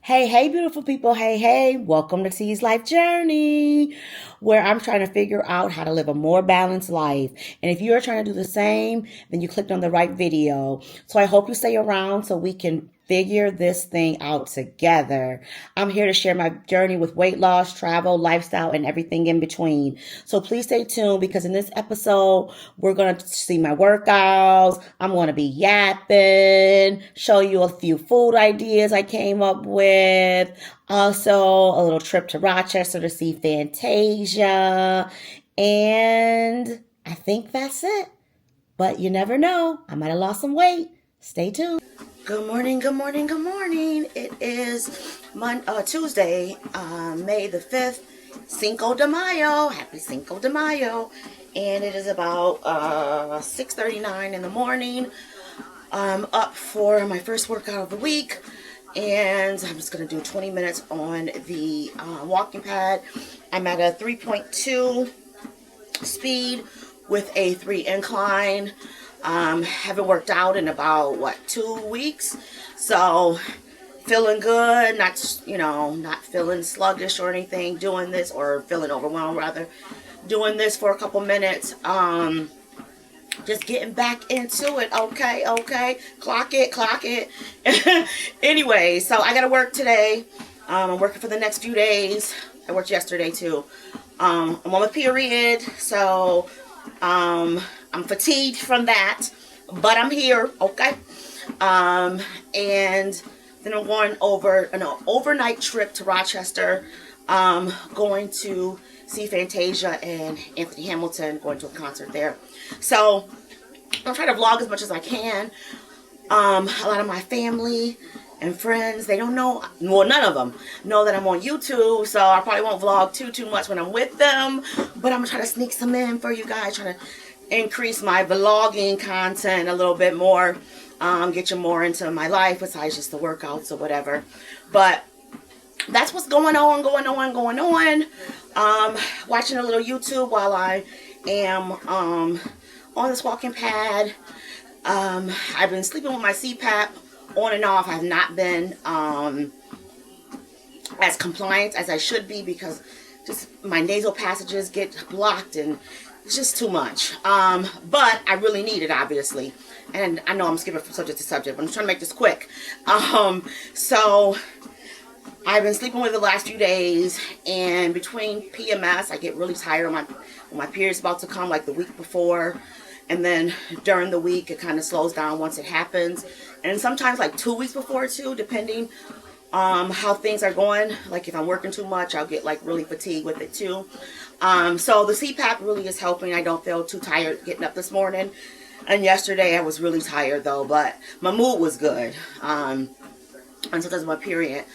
Hey, beautiful people. Hey, welcome to T's Life Journey, where I'm trying to figure out how to live a more balanced life. And if you're trying to do the same, then you clicked on the right video. So I hope you stay around so we can figure this thing out together. I'm here to share my journey with weight loss, travel, lifestyle, and everything in between. So please stay tuned because in this episode, we're going to see my workouts. I'm going to be yapping, show you a few food ideas I came up with. Also, a little trip to Rochester to see Fantasia. And I think that's it. But you never know. I might have lost some weight. Stay tuned. Good morning. It is Tuesday, May the 5th, Cinco de Mayo. Happy Cinco de Mayo. And it is about 6:39 in the morning. I'm up for my first workout of the week. And I'm just going to do 20 minutes on the walking pad. I'm at a 3.2 speed with a 3 incline. Haven't worked out in about 2 weeks, so feeling good, not feeling sluggish or anything, doing this, or feeling overwhelmed rather, doing this for a couple minutes. Just getting back into it. Okay, clock it. Anyway, so I gotta work today. I'm working for the next few days. I worked yesterday too. I'm on my period, so I'm fatigued from that, but I'm here, okay? And then I'm going over an overnight trip to Rochester. Going to see Fantasia and Anthony Hamilton, going to a concert there. So I'm trying to vlog as much as I can. A lot of my family and friends, they don't know, well, none of them know that I'm on YouTube, so I probably won't vlog too much when I'm with them, but I'm gonna try to sneak some in for you guys, trying to increase my vlogging content a little bit more, get you more into my life besides just the workouts or whatever. But that's what's going on. Watching a little YouTube while I am on this walking pad. I've been sleeping with my CPAP on and off. I've not been as compliant as I should be because just my nasal passages get blocked and it's just too much. But I really need it, obviously. And I know I'm skipping from subject to subject, but I'm trying to make this quick. So I've been sleeping with it the last few days, and between PMS, I get really tired when my period's about to come, like the week before. And then during the week, it kind of slows down once it happens. And sometimes like 2 weeks before too, depending how things are going. Like if I'm working too much, I'll get like really fatigued with it too. So the CPAP really is helping. I don't feel too tired getting up this morning. And yesterday I was really tired though, but my mood was good. And sometimes my period,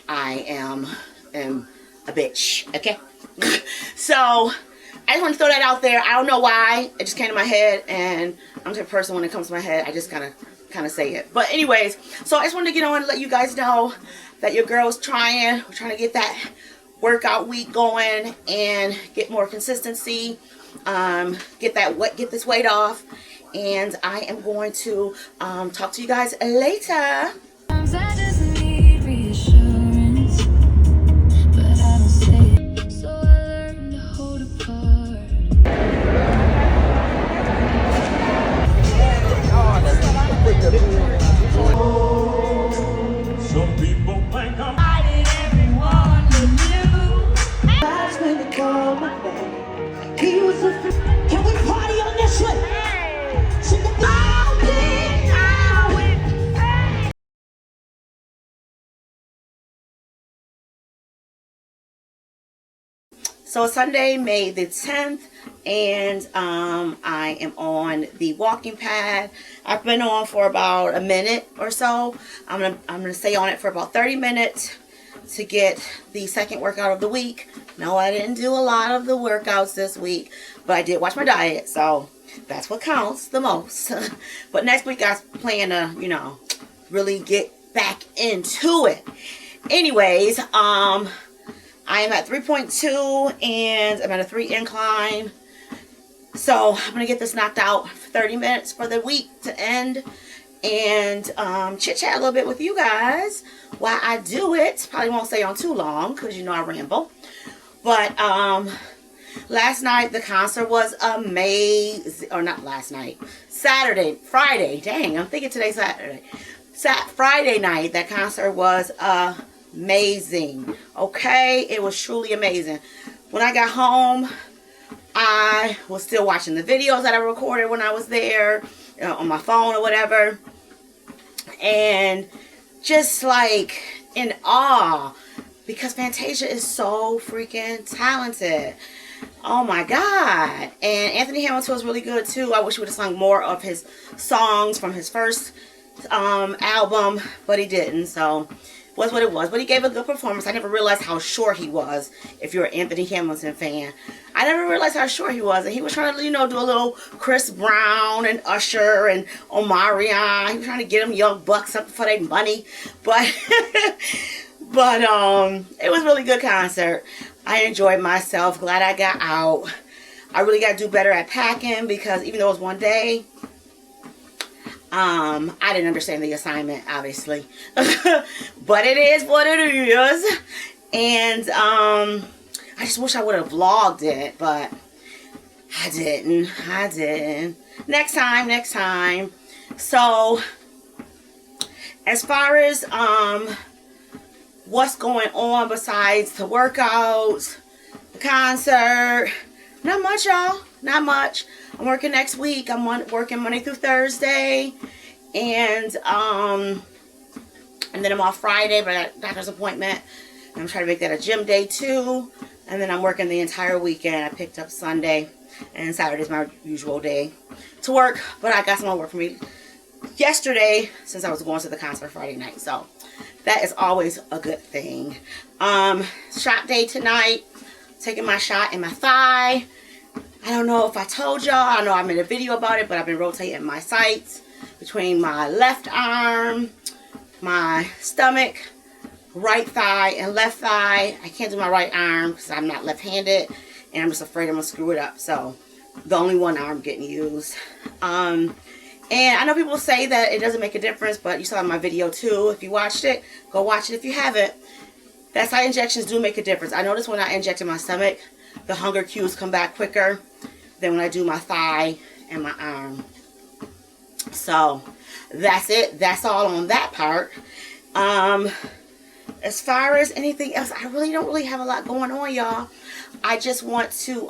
I am a bitch, okay? So I just want to throw that out there. I don't know why. It just came to my head, and I'm the type of person when it comes to my head, I just kind of say it. But anyways, so I just wanted to get on and let you guys know that your girl's trying. We're trying to get that workout week going and get more consistency. Get this weight off, and I am going to talk to you guys later. Some people think I'm hiding everyone knew. That's when they call my name. He was a Can we party on this one? Should the all be now with So it's Sunday, May the 10th, and I am on the walking pad. I've been on for about a minute or so. I'm gonna stay on it for about 30 minutes to get the second workout of the week. No, I didn't do a lot of the workouts this week, but I did watch my diet, so that's what counts the most. But next week I plan to, really get back into it. Anyways, I am at 3.2 and I'm at a 3 incline. So I'm going to get this knocked out for 30 minutes for the week to end. and chit chat a little bit with you guys while I do it. Probably won't stay on too long because you know I ramble. But last night the concert was amazing. Or not last night. Friday. Dang, I'm thinking today's Saturday. Friday night, that concert was amazing. Okay, it was truly amazing. When I got home, I was still watching the videos that I recorded when I was there, on my phone or whatever, and just like in awe because Fantasia is so freaking talented. Oh my God. And Anthony Hamilton was really good too. I wish he would have sung more of his songs from his first album, but he didn't, so was what it was. But he gave a good performance. I never realized how short he was. If you're an Anthony Hamilton fan, I never realized how short he was. And he was trying to, do a little Chris Brown and Usher and Omarion. He was trying to get them young bucks something for their money, but but it was a really good concert. I enjoyed myself. Glad I got out. I really got to do better at packing because even though it was one day, I didn't understand the assignment, obviously. But it is what it is. And I just wish I would have vlogged it, but I didn't. Next time. So as far as what's going on besides the workouts, the concert, not much, y'all. Not much. I'm working next week. I'm working Monday through Thursday, and then I'm off Friday, but I got a doctor's appointment. And I'm trying to make that a gym day too. And then I'm working the entire weekend. I picked up Sunday, and Saturday's my usual day to work. But I got some more work for me yesterday since I was going to the concert Friday night. So that is always a good thing. Shot day tonight. Taking my shot in my thigh. I don't know if I told y'all. I know I made a video about it, but I've been rotating my sights between my left arm, my stomach, right thigh, and left thigh. I can't do my right arm because I'm not left-handed, and I'm just afraid I'm going to screw it up. So the only one arm getting used. And I know people say that it doesn't make a difference, but you saw my video too. If you watched it, go watch it if you haven't. That's how injections do make a difference. I noticed when I injected my stomach, the hunger cues come back quicker than when I do my thigh and my arm. So that's it. That's all on that part. As far as anything else, I really don't really have a lot going on, y'all. I just want to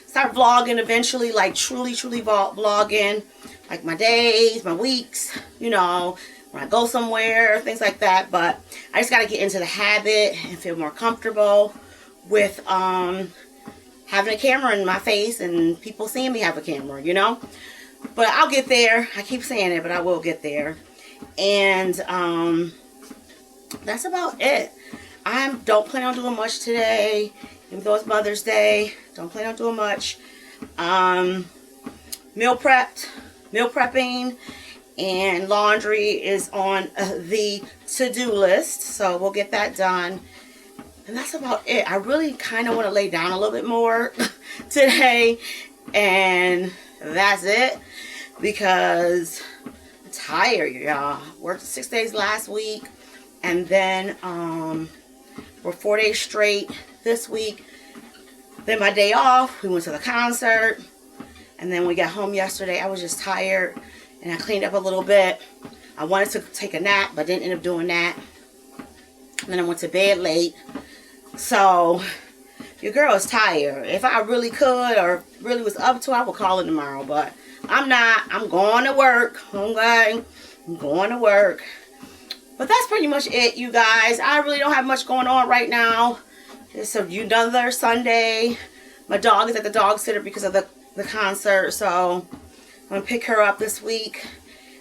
start vlogging eventually, like truly vlogging, like my days, my weeks, when I go somewhere, things like that. But I just got to get into the habit and feel more comfortable with having a camera in my face and people seeing me have a camera, But I'll get there. I keep saying it, but I will get there. And that's about it. I don't plan on doing much today, even though it's Mother's Day. Don't plan on doing much. Meal prepping, and laundry is on the to-do list, so we'll get that done. And that's about it. I really kind of want to lay down a little bit more today, and that's it, because I'm tired, y'all. Worked 6 days last week, and then we're 4 days straight this week. Then my day off, we went to the concert, and then we got home yesterday. I was just tired, and I cleaned up a little bit. I wanted to take a nap, but didn't end up doing that. And then I went to bed late. So, your girl is tired. If I really could or really was up to it, I would call it tomorrow. But I'm not. I'm going to work. Okay? I'm going to work. But that's pretty much it, you guys. I really don't have much going on right now. It's another Sunday. My dog is at the dog sitter because of the concert. So, I'm going to pick her up this week.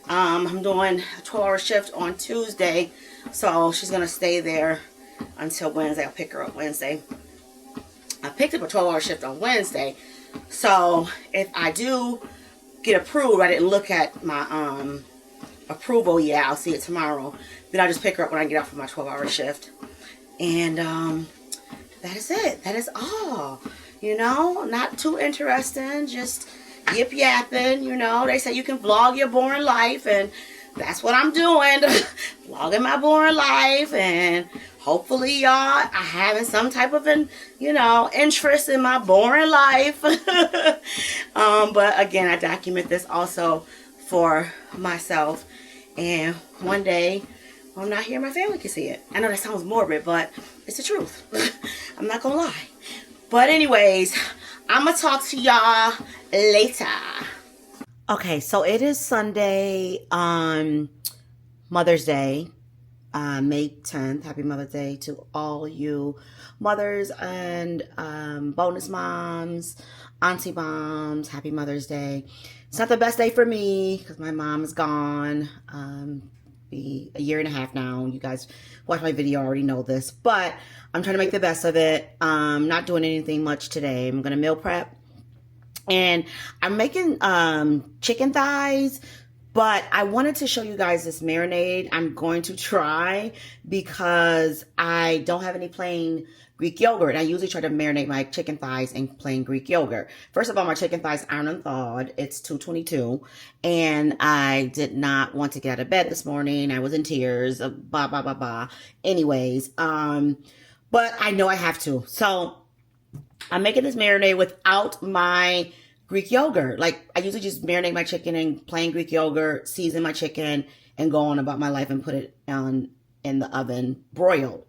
I'm doing a 12-hour shift on Tuesday. So, she's going to stay there until Wednesday. I'll pick her up Wednesday. I picked up a 12-hour shift on Wednesday. So, if I do get approved, I didn't look at my approval yet. I'll see it tomorrow. Then I'll just pick her up when I get off of my 12-hour shift. And that is it. That is all. Not too interesting. Just, yip yapping. You know, they say you can vlog your boring life, and that's what I'm doing. Vlogging my boring life, and hopefully y'all are having some type of interest in my boring life. But again, I document this also for myself, and one day when I'm not here, my family can see it. I know that sounds morbid, but it's the truth. I'm not gonna lie. But anyways, I'm gonna talk to y'all later. Okay, so it is Sunday, Mother's Day, May 10th. Happy Mother's Day to all you mothers and bonus moms, auntie moms. Happy Mother's Day. It's not the best day for me because my mom is gone. Be a year and a half now. You guys watch my video already know this, but I'm trying to make the best of it. Not doing anything much today. I'm gonna meal prep, and I'm making chicken thighs. But I wanted to show you guys this marinade I'm going to try because I don't have any plain Greek yogurt. I usually try to marinate my chicken thighs in plain Greek yogurt. First of all, my chicken thighs aren't unthawed. It's 2:22, and I did not want to get out of bed this morning. I was in tears. Blah blah blah blah. Anyways, but I know I have to, so I'm making this marinade without my Greek yogurt. Like, I usually just marinate my chicken in plain Greek yogurt, season my chicken, and go on about my life and put it on in the oven broiled.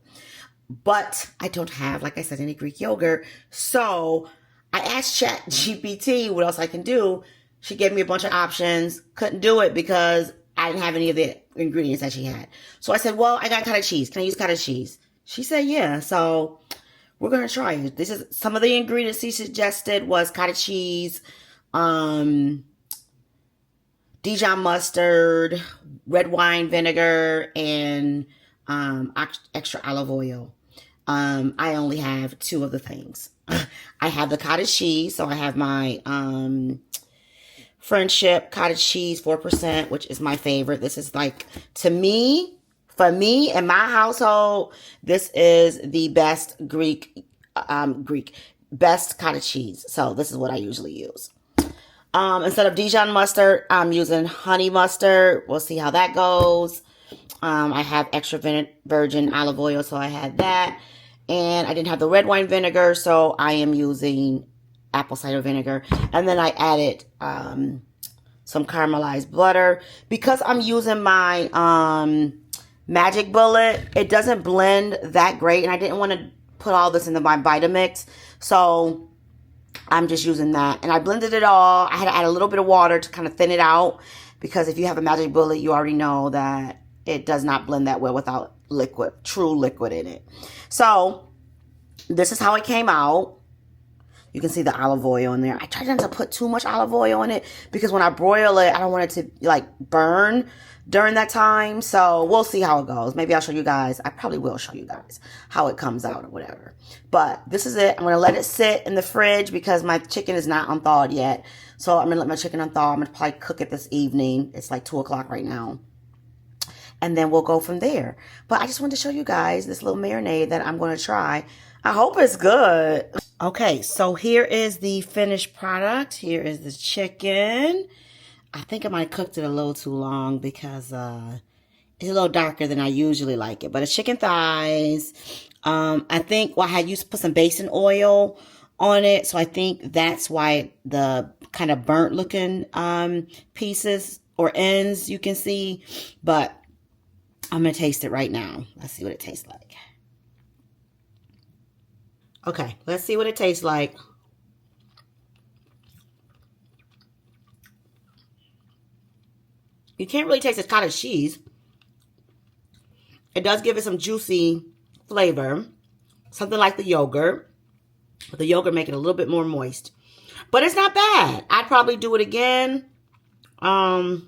But I don't have, like I said, any Greek yogurt. So I asked ChatGPT what else I can do. She gave me a bunch of options. Couldn't do it because I didn't have any of the ingredients that she had. So I said, well, I got cottage cheese. Can I use cottage cheese? She said, yeah. So we're going to try it. This is some of the ingredients she suggested was cottage cheese, Dijon mustard, red wine vinegar, and extra olive oil. I only have 2 of the things. I have the cottage cheese, so I have my Friendship cottage cheese 4%, which is my favorite. This is like, to me, for me and my household, this is the best best cottage cheese. So this is what I usually use. Instead of Dijon mustard, I'm using honey mustard. We'll see how that goes. I have extra virgin olive oil, so I had that. And I didn't have the red wine vinegar, so I am using apple cider vinegar. And then I added some caramelized butter. Because I'm using my Magic Bullet, it doesn't blend that great, and I didn't want to put all this into my Vitamix, so I'm just using that. And I blended it all. I had to add a little bit of water to kind of thin it out, because if you have a Magic Bullet, you already know that it does not blend that well without true liquid in it. So this is how it came out. You can see the olive oil in there. I tried not to put too much olive oil in it because when I broil it, I don't want it to like burn during that time. So we'll see how it goes. Maybe I'll show you guys. I probably will show you guys how it comes out or whatever. But this is it. I'm going to let it sit in the fridge because my chicken is not unthawed yet. So I'm going to let my chicken unthaw. I'm going to probably cook it this evening. It's like 2 o'clock right now. And then we'll go from there. But I just wanted to show you guys this little marinade that I'm going to try. I hope it's good. Okay, so here is the finished product. Here is the chicken. I think I might have cooked it a little too long because it's a little darker than I usually like it. But it's chicken thighs. I think, well, I had used to put some basin oil on it. So I think that's why the kind of burnt looking pieces or ends you can see. But I'm going to taste it right now. Let's see what it tastes like. Okay, let's see what it tastes like. You can't really taste the cottage cheese. It does give it some juicy flavor. Something like the yogurt. But the yogurt make it a little bit more moist. But it's not bad. I'd probably do it again. It's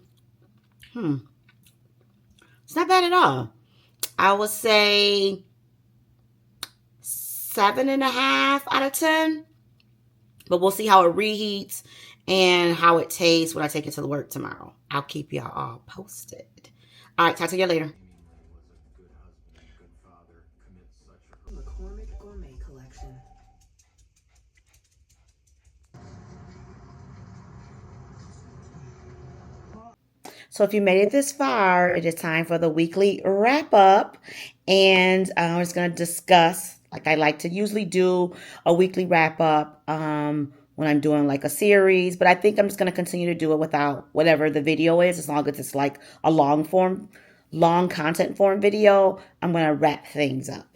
not bad at all. I would say 7.5 out of 10. But we'll see how it reheats and how it tastes when I take it to work tomorrow. I'll keep y'all all posted. All right, talk to you later. Gourmet collection. So if you made it this far, it is time for the weekly wrap up. And I'm just going to discuss, like I like to usually do a weekly wrap up when I'm doing like a series. But I think I'm just going to continue to do it without whatever the video is, as long as it's like a long content form video. I'm going to wrap things up.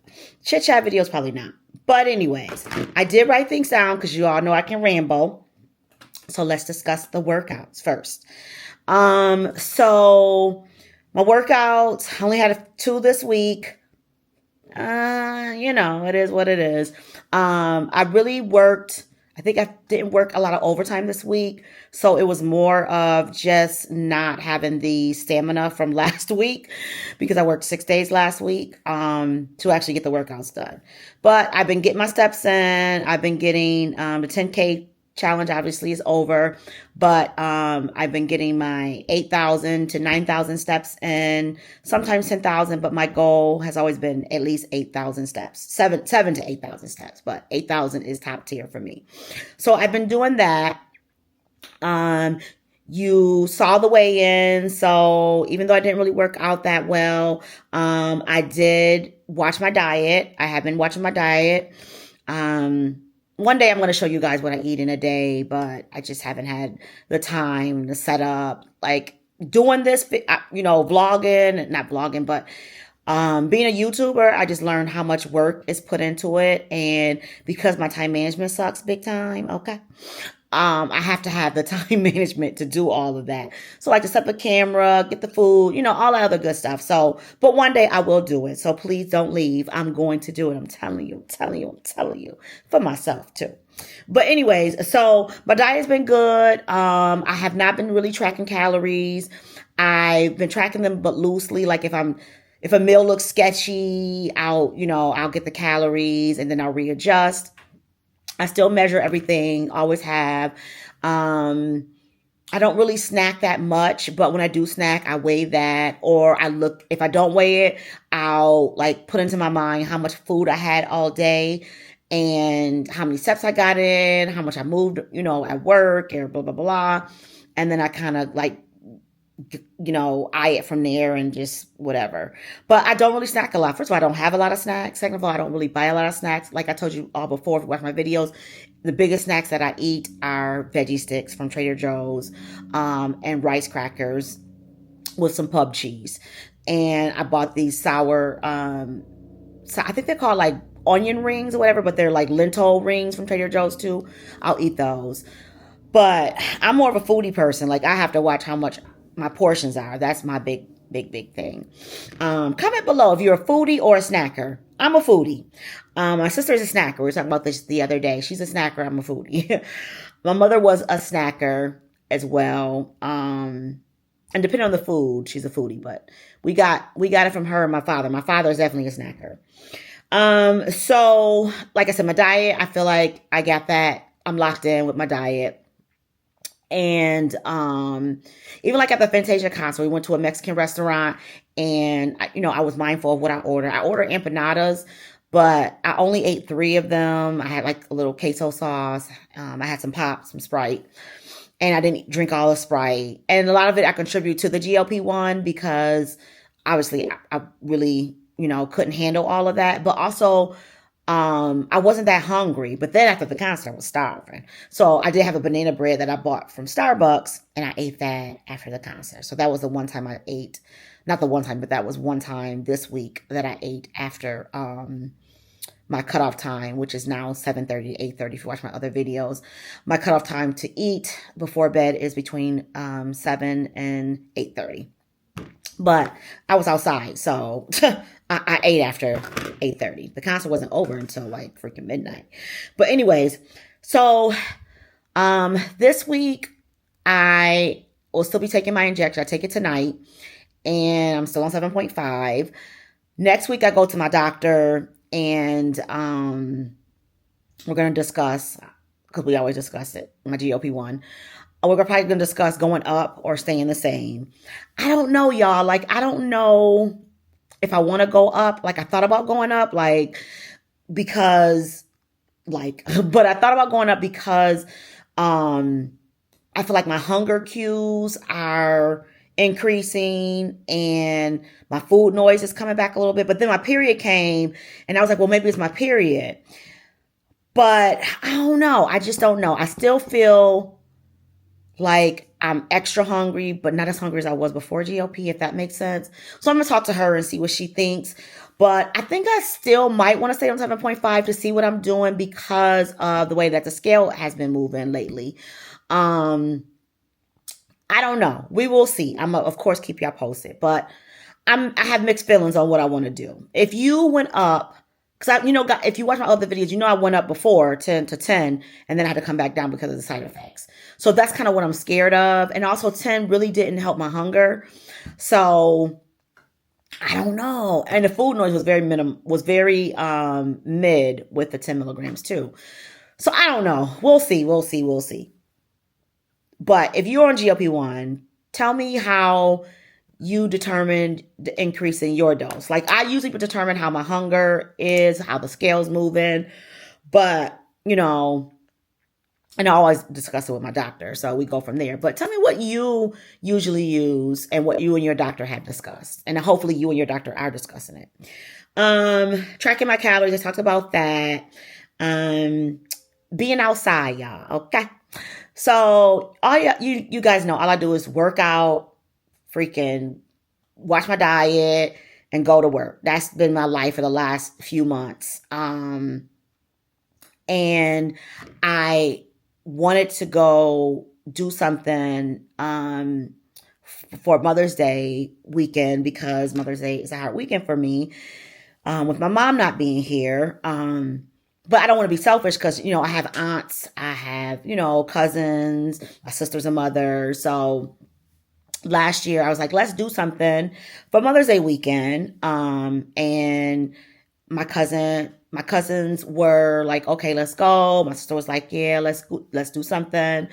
Chit chat videos, probably not. But anyways, I did write things down because you all know I can ramble. So let's discuss the workouts first. So my workouts, I only had 2 this week. It is what it is. I really worked. I think I didn't work a lot of overtime this week. So it was more of just not having the stamina from last week because I worked 6 days last week, to actually get the workouts done. But I've been getting my steps in. I've been getting, the 10K challenge obviously is over, but I've been getting my 8,000 to 9,000 steps in, sometimes 10,000, but my goal has always been at least 8,000 steps, 7 to 8,000 steps, but 8,000 is top tier for me. So I've been doing that. You saw the weigh-in, so even though I didn't really work out that well, I did watch my diet. I have been watching my diet. One day I'm going to show you guys what I eat in a day, but I just haven't had the time to set up, like doing this, vlogging, not vlogging, but being a YouTuber. I just learned how much work is put into it. And because my time management sucks big time, okay, I have to have the time management to do all of that. So I just set the camera, get the food, all that other good stuff. So, but one day I will do it. So please don't leave. I'm going to do it. I'm telling you for myself too. But anyways, so my diet's been good. I have not been really tracking calories. I've been tracking them, but loosely. Like if a meal looks sketchy, I'll get the calories and then I'll readjust. I still measure everything, always have. I don't really snack that much, but when I do snack, I weigh that, or if I don't weigh it, I'll like put into my mind how much food I had all day and how many steps I got in, how much I moved, at work or blah, blah, blah. And then I kind of like, eye it from there and just whatever. But I don't really snack a lot. First of all, I don't have a lot of snacks. Second of all, I don't really buy a lot of snacks. Like I told you all before, if you watch my videos, the biggest snacks that I eat are veggie sticks from Trader Joe's, and rice crackers with some pub cheese. And I bought these sour, so I think they're called like onion rings or whatever, but they're like lentil rings from Trader Joe's too. I'll eat those. But I'm more of a foodie person. Like I have to watch how much my portions are. That's my big thing. Comment below if you're a foodie or a snacker. I'm a foodie. My sister is a snacker. We were talking about this the other day. She's a snacker. I'm a foodie. My mother was a snacker as well. And depending on the food, she's a foodie. But we got it from her and my father. My father is definitely a snacker. So like I said, my diet, I feel like I got that. I'm locked in with my diet. And even like at the Fantasia concert, we went to a Mexican restaurant and, I was mindful of what I ordered. I ordered empanadas, but I only ate 3 of them. I had like a little queso sauce. I had some pop, some Sprite, and I didn't drink all the Sprite. And a lot of it I contribute to the GLP-1 because obviously I really, couldn't handle all of that. But also, I wasn't that hungry, but then after the concert, I was starving. So I did have a banana bread that I bought from Starbucks, and I ate that after the concert. So that was the one time I ate, not the one time, but that was one time this week that I ate after my cutoff time, which is now 7:30 to 8:30. If you watch my other videos, my cutoff time to eat before bed is between 7 and 8:30. But I was outside, so I ate after 8:30. The concert wasn't over until like freaking midnight. But anyways, so this week I will still be taking my injection. I take it tonight, and I'm still on 7.5. Next week I go to my doctor, and we're gonna discuss, because we always discuss it, my GLP-1. We're probably going to discuss going up or staying the same. I don't know, y'all. Like, I don't know if I want to go up. Like, I thought about going up, because, but I thought about going up because I feel like my hunger cues are increasing and my food noise is coming back a little bit. But then my period came and I was like, well, maybe it's my period. But I don't know. I just don't know. I still feel like I'm extra hungry, but not as hungry as I was before GLP, if that makes sense. So I'm going to talk to her and see what she thinks. But I think I still might want to stay on 7.5 to see what I'm doing because of the way that the scale has been moving lately. I don't know. We will see. I'm of course keep y'all posted, but I have mixed feelings on what I want to do. If you went up, because if you watch my other videos, I went up before 10 to 10, and then I had to come back down because of the side effects. So that's kind of what I'm scared of. And also 10 really didn't help my hunger. So I don't know. And the food noise was very mid with the 10 milligrams too. So I don't know. We'll see. But if you're on GLP-1, tell me how you determined the increase in your dose. Like I usually determine how my hunger is, how the scale's moving, but and I always discuss it with my doctor. So we go from there. But tell me what you usually use and what you and your doctor have discussed. And hopefully you and your doctor are discussing it. Tracking my calories, I talked about that. Being outside, y'all. Okay. So you guys know all I do is work out, freaking watch my diet, and go to work. That's been my life for the last few months. And I wanted to go do something for Mother's Day weekend because Mother's Day is a hard weekend for me with my mom not being here. But I don't want to be selfish because, I have aunts, I have, cousins, my sister's a mother. So last year I was like, let's do something for Mother's Day weekend. And my cousins were like, okay, let's go. My sister was like, yeah, let's do something.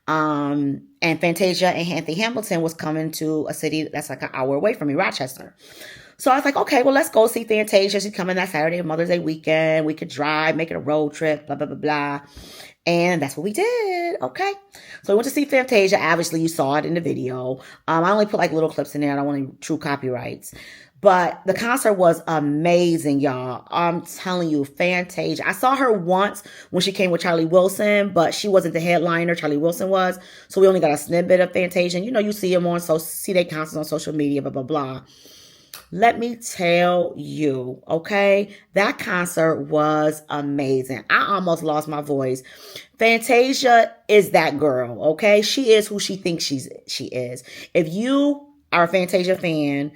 And Fantasia and Anthony Hamilton was coming to a city that's like an hour away from me, Rochester. So I was like, okay, well, let's go see Fantasia. She's coming that Saturday, Mother's Day weekend. We could drive, make it a road trip, blah, blah, blah, blah. And that's what we did. Okay. So we went to see Fantasia. Obviously, you saw it in the video. I only put like little clips in there. I don't want any true copyrights. But the concert was amazing, y'all. I'm telling you, Fantasia. I saw her once when she came with Charlie Wilson, but she wasn't the headliner. Charlie Wilson was. So we only got a snippet of Fantasia. And, you see them see their concerts on social media, blah, blah, blah. Let me tell you, okay, that concert was amazing. I almost lost my voice. Fantasia is that girl, okay? She is who she thinks she is. If you are a Fantasia fan,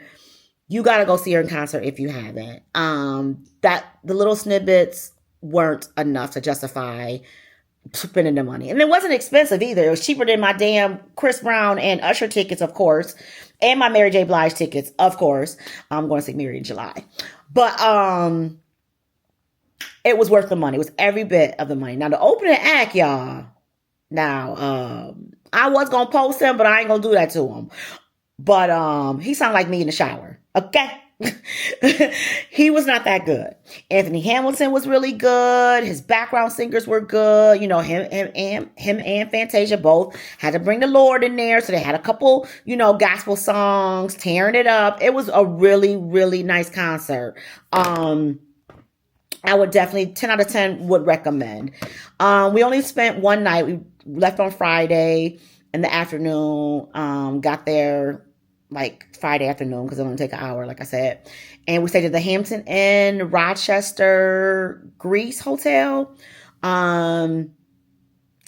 you got to go see her in concert if you haven't. That the little snippets weren't enough to justify spending the money. And it wasn't expensive either. It was cheaper than my damn Chris Brown and Usher tickets, of course. And my Mary J. Blige tickets, of course. I'm going to see Mary in July. But it was worth the money. It was every bit of the money. Now, the opening act, y'all. Now, I was going to post him, but I ain't going to do that to him. But he sounded like me in the shower. Okay? He was not that good. Anthony Hamilton was really good. His background singers were good. Him and Fantasia both had to bring the Lord in there. So they had a couple, gospel songs, tearing it up. It was a really, really nice concert. I would definitely 10 out of 10 would recommend. We only spent one night. We left on Friday in the afternoon. Got there like Friday afternoon because it only take an hour, like I said. And we stayed at the Hampton Inn, Rochester, Greece Hotel. 6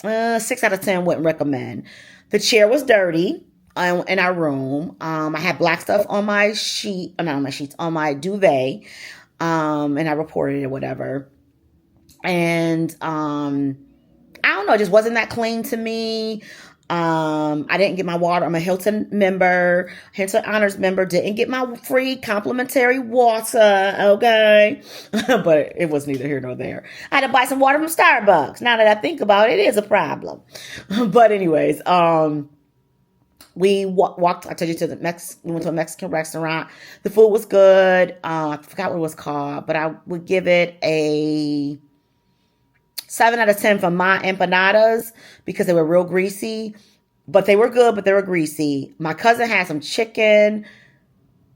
out of 10 wouldn't recommend. The chair was dirty in our room. I had black stuff on my sheet, not on my sheets, on my duvet. And I reported it or whatever. And I don't know, it just wasn't that clean to me. I didn't get my water. I'm a Hilton member, Hilton Honors member. Didn't get my free complimentary water. Okay. But it was neither here nor there. I had to buy some water from Starbucks. Now that I think about it, it is a problem. But anyways, we walked, I told you, we went to a Mexican restaurant. The food was good. I forgot what it was called, but I would give it a 7 out of 10 for my empanadas because they were real greasy. but they were good, but they were greasy. My cousin had some chicken,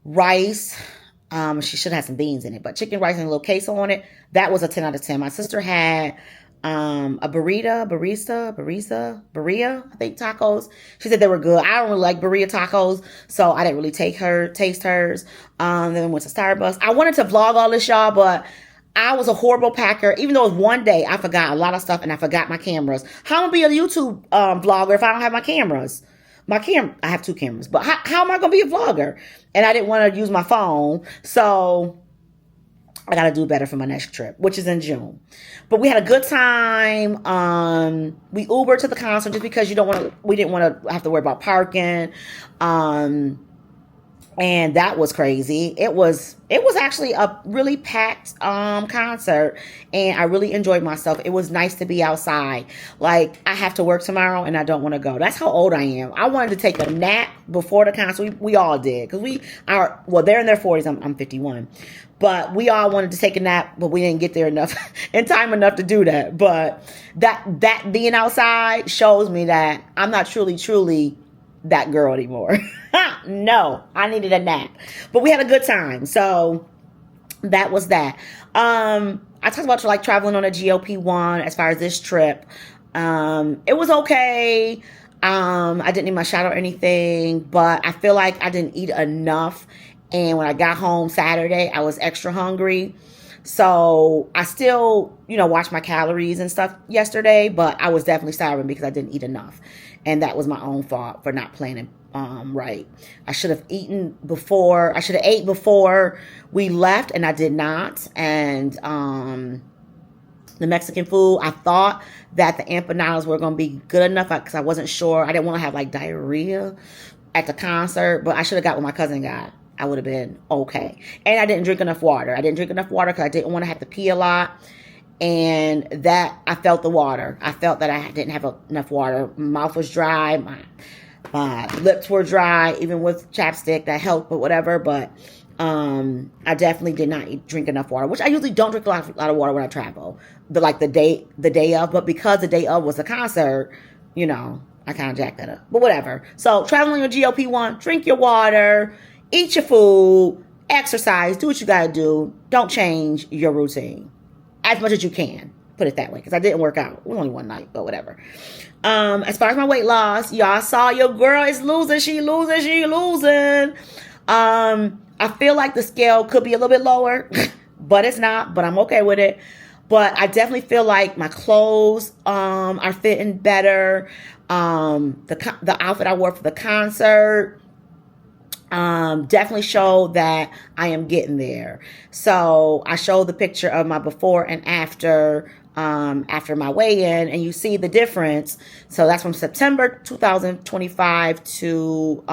rice. She should have some beans in it, but chicken, rice, and a little queso on it. That was a 10 out of 10. My sister had a birria, I think, tacos. She said they were good. I don't really like birria tacos, so I didn't really taste hers. Then we went to Starbucks. I wanted to vlog all this, y'all, but I was a horrible packer. Even though it was one day, I forgot a lot of stuff and I forgot my cameras. How am I gonna be a YouTube vlogger if I don't have my cameras? I have 2 cameras, but how am I gonna be a vlogger? And I didn't want to use my phone, so I gotta do better for my next trip, which is in June. But we had a good time. We Ubered to the concert just because we didn't want to have to worry about parking. And that was crazy. It was actually a really packed concert, and I really enjoyed myself. It was nice to be outside. Like, I have to work tomorrow and I don't want to go. That's how old I am. I wanted to take a nap before the concert. We all did, because they're in their 40s. I'm 51. But we all wanted to take a nap, but we didn't get there in time enough to do that. But that being outside shows me that I'm not truly that girl anymore. No, I needed a nap. But we had a good time. So that was that. I talked about like traveling on a GLP-1 as far as this trip. It was okay. I didn't need my shot or anything, but I feel like I didn't eat enough. And when I got home Saturday, I was extra hungry. So I still, watched my calories and stuff yesterday, but I was definitely starving because I didn't eat enough. And that was my own fault for not planning right. I should have ate before we left, and I did not. And the Mexican food, I thought that the empanadas were going to be good enough because I wasn't sure. I didn't want to have like diarrhea at the concert, but I should have got what my cousin got. I would have been okay. And I didn't drink enough water. Because I didn't want to have to pee a lot. And that, I felt the water. I felt that I didn't have enough water. My mouth was dry. My lips were dry, even with chapstick. That helped, but whatever. But I definitely did not drink enough water, which I usually don't drink a lot of water when I travel. The day of. But because the day of was a concert, I kind of jacked that up. But whatever. So traveling on GLP-1, drink your water, eat your food, exercise, do what you got to do. Don't change your routine as much as you can. Put it that way, because I didn't work out. It was only one night, but whatever. As far as my weight loss, y'all saw your girl is losing. She losing. I feel like the scale could be a little bit lower, but it's not. But I'm okay with it. But I definitely feel like my clothes are fitting better. The outfit I wore for the concert definitely showed that I am getting there. So I showed the picture of my before and after my weigh-in, and you see the difference. So that's from September 2025 to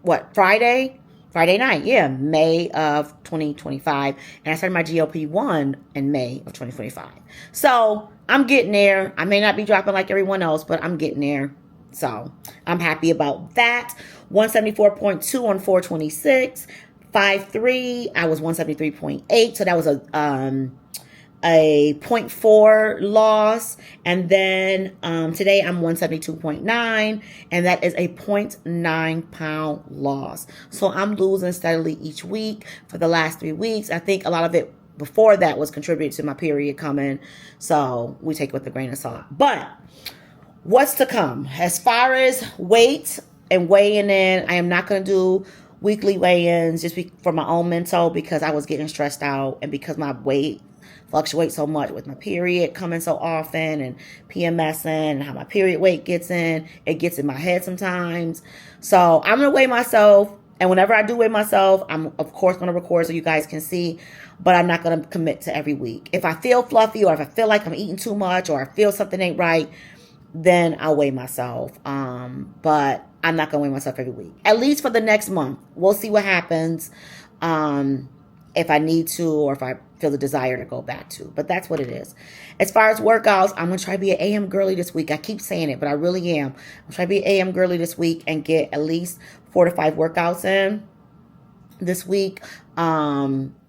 Friday night, May of 2025. And I started my GLP-1 in May of 2025. So I'm getting there. I may not be dropping like everyone else, but I'm getting there. So I'm happy about that. 174.2 on 426. 5'3". I was 173.8. So that was a 0.4 loss. And then today I'm 172.9. And that is a 0.9 pound loss. So I'm losing steadily each week for the last 3 weeks. I think a lot of it before that was contributed to my period coming. So we take it with a grain of salt. But what's to come? As far as weight and weighing in, I am not going to do weekly weigh-ins just for my own mental, because I was getting stressed out, and because my weight fluctuates so much with my period coming so often and PMSing and how my period weight gets in. It gets in my head sometimes. So I'm going to weigh myself. And whenever I do weigh myself, I'm of course going to record so you guys can see, but I'm not going to commit to every week. If I feel fluffy, or if I feel like I'm eating too much, or I feel something ain't right, then I'll weigh myself. But I'm not going to weigh myself every week. At least for the next month. We'll see what happens. If I need to, or if I feel the desire to go back to. But that's what it is. As far as workouts, I'm going to try to be an AM girly this week. I keep saying it, but I really am. I'm trying to be an AM girly this week and get at least 4 to 5 workouts in this week.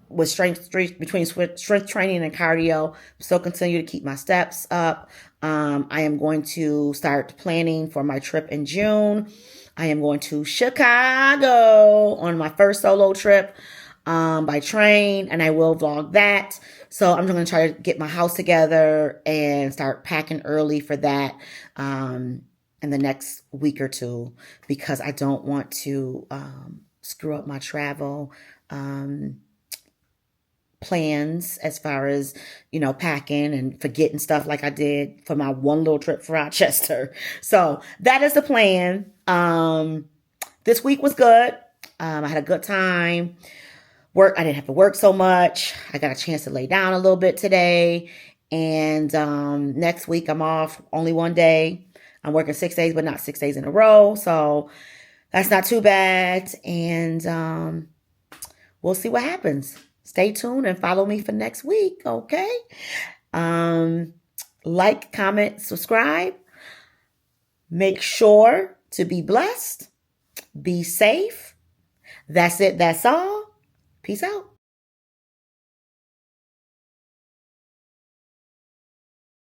with strength training and cardio. Still continue to keep my steps up. I am going to start planning for my trip in June. I am going to Chicago on my first solo trip by train, and I will vlog that. So I'm going to try to get my house together and start packing early for that in the next week or two, because I don't want to screw up my travel plans as far as, packing and forgetting stuff like I did for my one little trip for Rochester. So that is the plan. This week was good. I had a good time. I didn't have to work so much. I got a chance to lay down a little bit today. And next week I'm off only one day. I'm working 6 days, but not 6 days in a row. So that's not too bad. And we'll see what happens. Stay tuned and follow me for next week, okay? Like, comment, subscribe. Make sure to be blessed. Be safe. That's it. That's all. Peace out.